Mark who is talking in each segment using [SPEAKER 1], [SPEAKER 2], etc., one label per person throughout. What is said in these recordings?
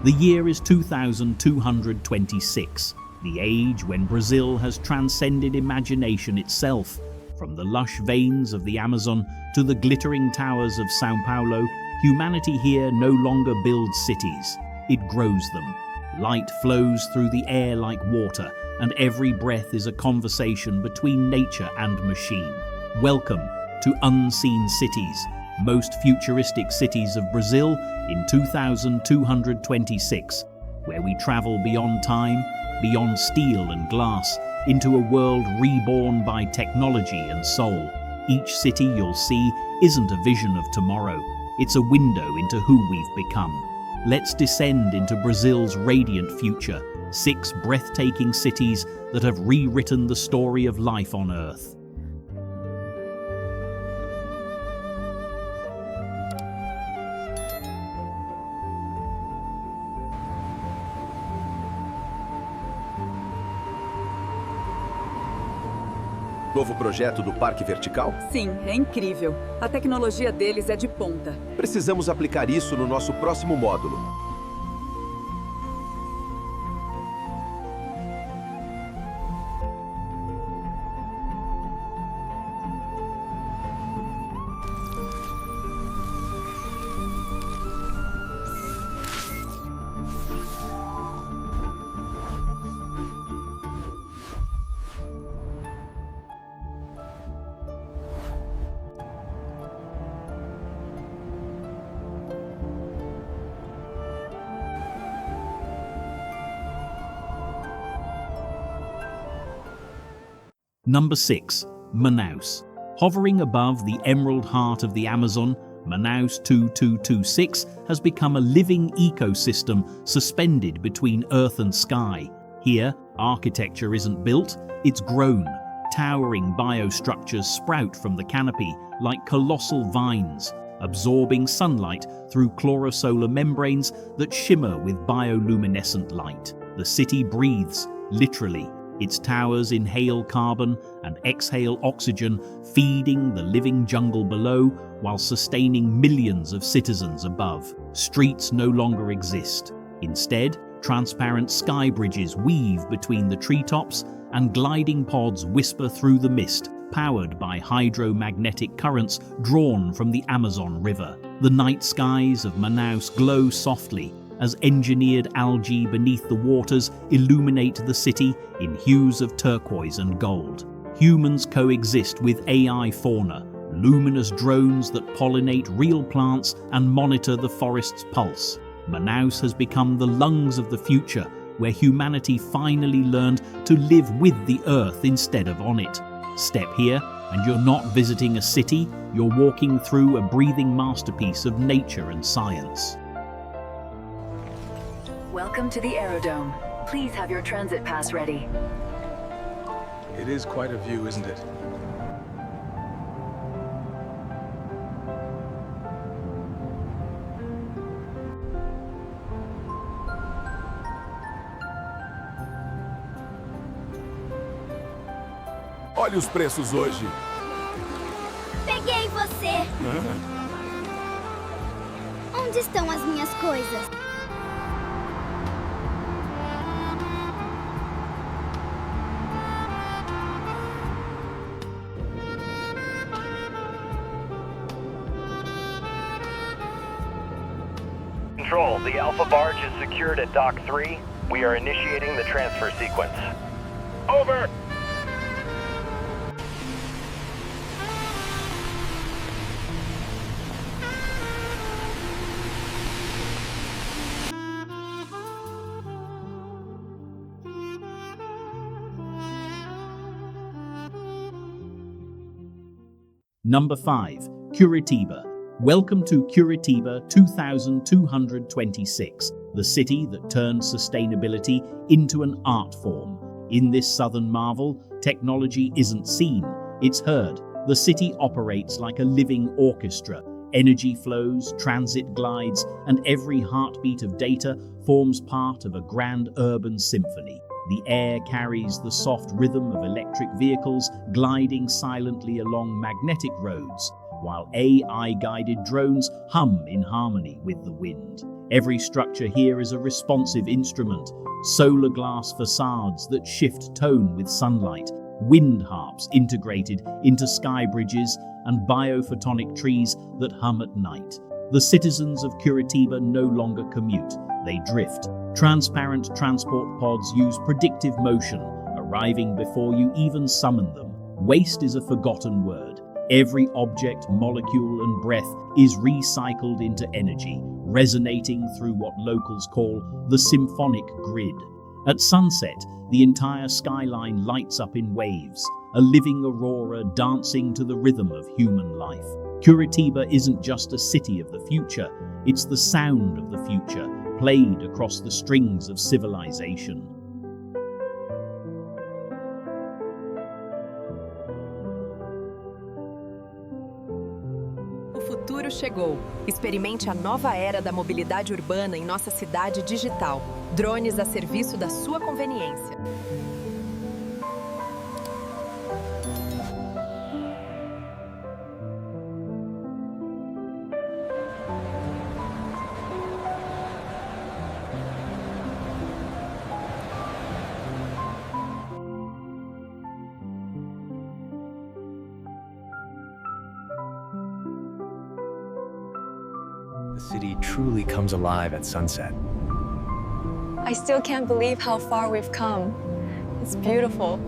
[SPEAKER 1] The year is 2226, the age when Brazil has transcended imagination itself. From the lush veins of the Amazon to the glittering towers of São Paulo, humanity here no longer builds cities, it grows them. Light flows through the air like water, and every breath is a conversation between nature and machine. Welcome to Unseen Cities, most futuristic cities of Brazil in 2226, where we travel beyond time, beyond steel and glass, into a world reborn by technology and soul. Each city you'll see isn't a vision of tomorrow, it's a window into who we've become. Let's descend into Brazil's radiant future, 6 breathtaking cities that have rewritten the story of life on Earth.
[SPEAKER 2] Novo projeto do Parque Vertical?
[SPEAKER 3] Sim, é incrível. A tecnologia deles é de ponta.
[SPEAKER 2] Precisamos aplicar isso no nosso próximo módulo.
[SPEAKER 1] Number 6. Manaus. Hovering above the emerald heart of the Amazon, Manaus 2226 has become a living ecosystem suspended between earth and sky. Here, architecture isn't built, it's grown. Towering biostructures sprout from the canopy like colossal vines, absorbing sunlight through chlorosolar membranes that shimmer with bioluminescent light. The city breathes, literally. Its towers inhale carbon and exhale oxygen, feeding the living jungle below while sustaining millions of citizens above. Streets no longer exist. Instead, transparent sky bridges weave between the treetops and gliding pods whisper through the mist, powered by hydromagnetic currents drawn from the Amazon River. The night skies of Manaus glow softly, as engineered algae beneath the waters illuminate the city in hues of turquoise and gold. Humans coexist with AI fauna, luminous drones that pollinate real plants and monitor the forest's pulse. Manaus has become the lungs of the future, where humanity finally learned to live with the earth instead of on it. Step here, and you're not visiting a city, you're walking through a breathing masterpiece of nature and science.
[SPEAKER 4] Welcome to the Aerodome. Please have your transit pass ready.
[SPEAKER 5] It is quite a view, isn't it?
[SPEAKER 2] Olha os preços hoje.
[SPEAKER 6] Peguei você! Onde estão as minhas coisas?
[SPEAKER 7] Control, the Alpha barge is secured at Dock 3. We are initiating the transfer sequence. Over!
[SPEAKER 1] Number 5. Curitiba. Welcome to Curitiba 2226, the city that turns sustainability into an art form. In this southern marvel, technology isn't seen, it's heard. The city operates like a living orchestra. Energy flows, transit glides, and every heartbeat of data forms part of a grand urban symphony. The air carries the soft rhythm of electric vehicles gliding silently along magnetic roads, while AI-guided drones hum in harmony with the wind. Every structure here is a responsive instrument. Solar glass facades that shift tone with sunlight, wind harps integrated into sky bridges, and biophotonic trees that hum at night. The citizens of Curitiba no longer commute, they drift. Transparent transport pods use predictive motion, arriving before you even summon them. Waste is a forgotten word. Every object, molecule, and breath is recycled into energy, resonating through what locals call the symphonic grid. At sunset, the entire skyline lights up in waves, a living aurora dancing to the rhythm of human life. Curitiba isn't just a city of the future, it's the sound of the future, played across the strings of civilization.
[SPEAKER 8] O futuro chegou. Experimente a nova era da mobilidade urbana em nossa cidade digital. Drones a serviço da sua conveniência.
[SPEAKER 5] The city truly comes alive at sunset.
[SPEAKER 9] I still can't believe how far we've come. It's beautiful.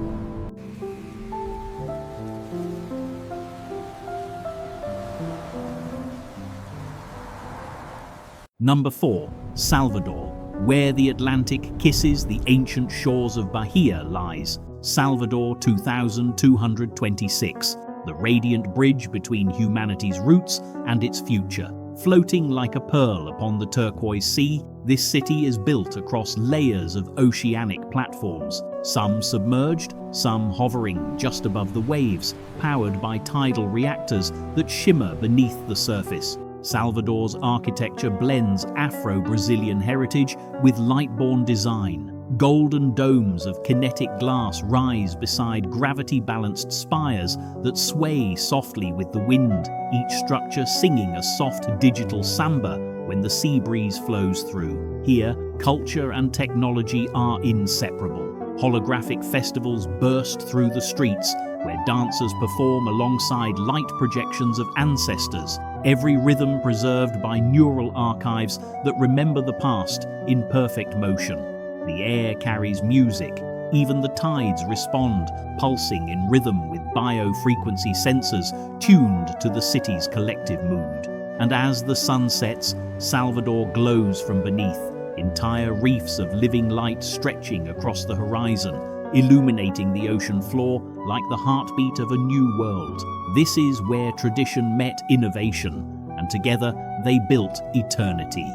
[SPEAKER 1] Number 4. Salvador. Where the Atlantic kisses the ancient shores of Bahia lies Salvador 2226, the radiant bridge between humanity's roots and its future. Floating like a pearl upon the turquoise sea, this city is built across layers of oceanic platforms, some submerged, some hovering just above the waves, powered by tidal reactors that shimmer beneath the surface. Salvador's architecture blends Afro-Brazilian heritage with light-born design. Golden domes of kinetic glass rise beside gravity-balanced spires that sway softly with the wind, each structure singing a soft digital samba when the sea breeze flows through. Here, culture and technology are inseparable. Holographic festivals burst through the streets, where dancers perform alongside light projections of ancestors, every rhythm preserved by neural archives that remember the past in perfect motion. The air carries music. Even the tides respond, pulsing in rhythm with biofrequency sensors tuned to the city's collective mood. And as the sun sets, Salvador glows from beneath, entire reefs of living light stretching across the horizon, illuminating the ocean floor like the heartbeat of a new world. This is where tradition met innovation, and together they built eternity.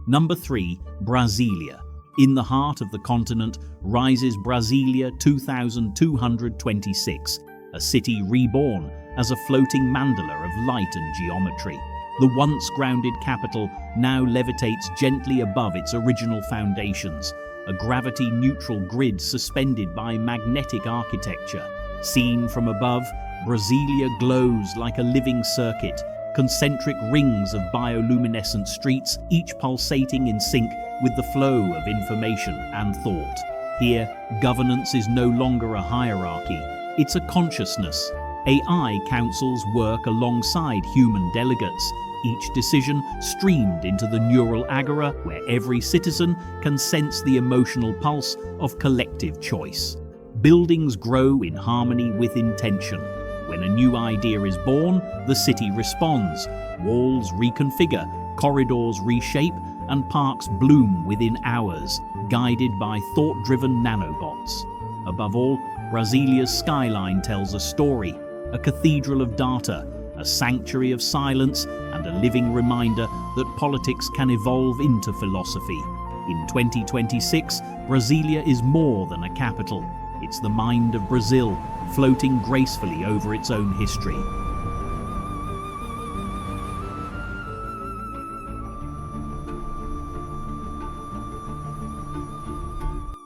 [SPEAKER 1] Number 3. Brazilia. In the heart of the continent rises Brazilia 2226, a city reborn as a floating mandala of light and geometry. The once grounded capital now levitates gently above its original foundations, a gravity-neutral grid suspended by magnetic architecture. Seen from above, Brazilia glows like a living circuit, concentric rings of bioluminescent streets, each pulsating in sync with the flow of information and thought. Here, governance is no longer a hierarchy, it's a consciousness. AI councils work alongside human delegates, each decision streamed into the neural agora where every citizen can sense the emotional pulse of collective choice. Buildings grow in harmony with intention. When a new idea is born, the city responds. Walls reconfigure, corridors reshape, and parks bloom within hours, guided by thought-driven nanobots. Above all, Brazilia's skyline tells a story, a cathedral of data, a sanctuary of silence, and a living reminder that politics can evolve into philosophy. In 2026, Brazilia is more than a capital. It's the mind of Brazil, floating gracefully over its own history.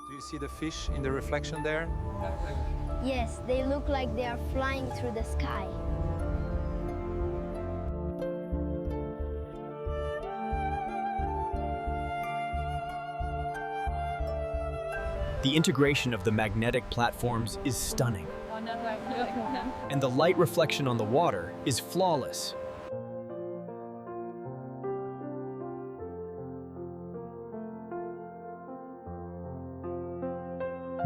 [SPEAKER 5] Do you see the fish in the reflection there?
[SPEAKER 6] Yes, they look like they are flying through the sky.
[SPEAKER 10] The integration of the magnetic platforms is stunning. And the light reflection on the water is flawless.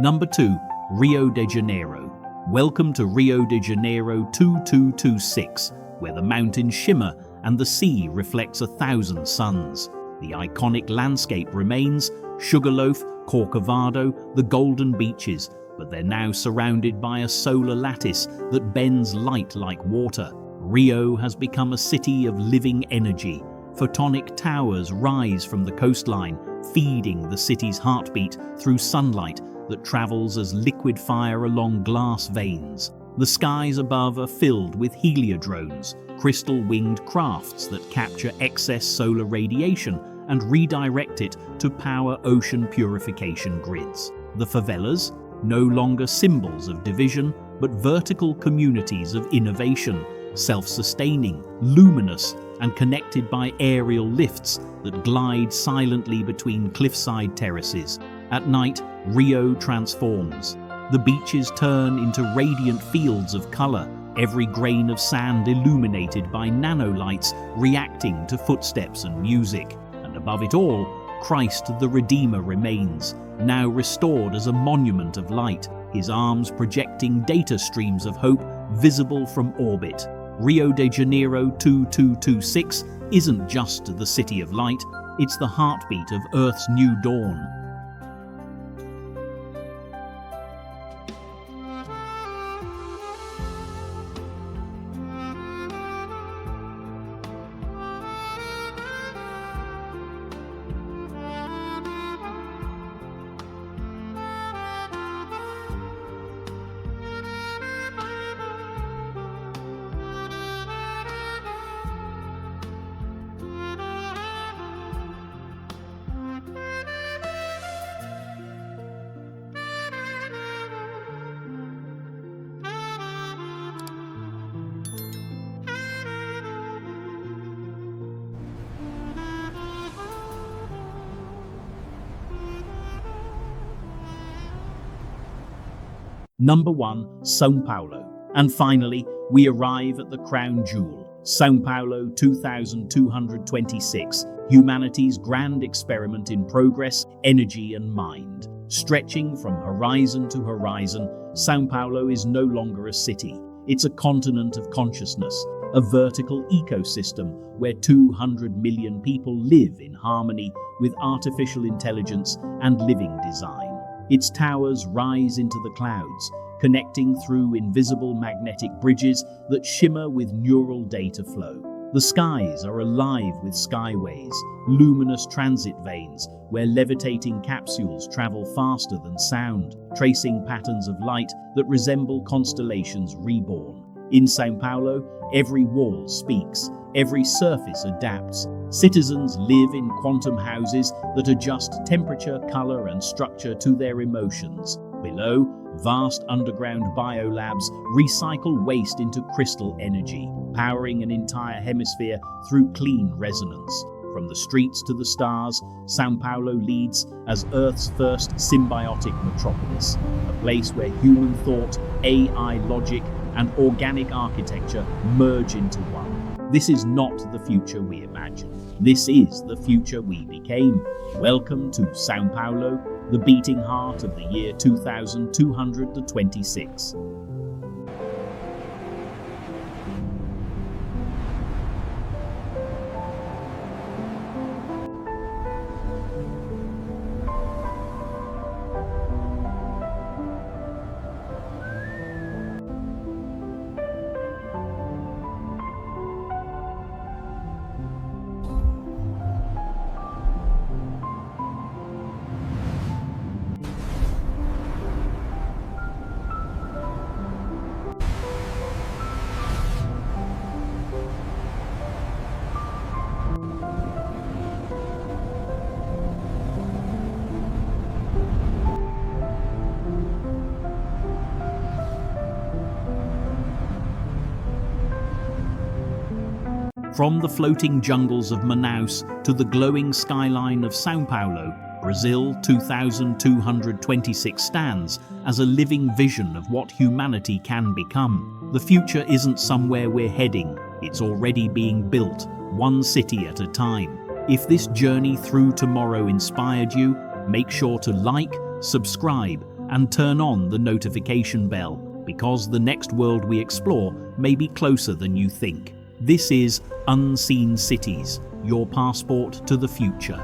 [SPEAKER 1] Number 2. Rio de Janeiro. Welcome to Rio de Janeiro 2226, where the mountains shimmer and the sea reflects 1,000 suns. The iconic landscape remains: Sugarloaf, Corcovado, the golden beaches, but they're now surrounded by a solar lattice that bends light like water. Rio has become a city of living energy. Photonic towers rise from the coastline, feeding the city's heartbeat through sunlight that travels as liquid fire along glass veins. The skies above are filled with heliodrones, crystal-winged crafts that capture excess solar radiation and redirect it to power ocean purification grids. The favelas, no longer symbols of division, but vertical communities of innovation, self-sustaining, luminous, and connected by aerial lifts that glide silently between cliffside terraces. At night, Rio transforms. The beaches turn into radiant fields of color, every grain of sand illuminated by nanolights reacting to footsteps and music. And above it all, Christ the Redeemer remains, now restored as a monument of light, his arms projecting data streams of hope visible from orbit. Rio de Janeiro 2226 isn't just the city of light, it's the heartbeat of Earth's new dawn. Number 1, São Paulo. And finally, we arrive at the crown jewel, São Paulo 2226, humanity's grand experiment in progress, energy and mind. Stretching from horizon to horizon, São Paulo is no longer a city. It's a continent of consciousness, a vertical ecosystem where 200 million people live in harmony with artificial intelligence and living design. Its towers rise into the clouds, connecting through invisible magnetic bridges that shimmer with neural data flow. The skies are alive with skyways, luminous transit veins where levitating capsules travel faster than sound, tracing patterns of light that resemble constellations reborn. In São Paulo, every wall speaks, every surface adapts. Citizens live in quantum houses that adjust temperature, color, and structure to their emotions. Below, vast underground biolabs recycle waste into crystal energy, powering an entire hemisphere through clean resonance. From the streets to the stars, São Paulo leads as Earth's first symbiotic metropolis, a place where human thought, AI logic, and organic architecture merge into one. This is not the future we imagined. This is the future we became. Welcome to São Paulo, the beating heart of the year 2226. From the floating jungles of Manaus to the glowing skyline of São Paulo, Brazil 2226 stands as a living vision of what humanity can become. The future isn't somewhere we're heading, it's already being built, one city at a time. If this journey through tomorrow inspired you, make sure to like, subscribe, and turn on the notification bell, because the next world we explore may be closer than you think. This is Unseen Cities, your passport to the future.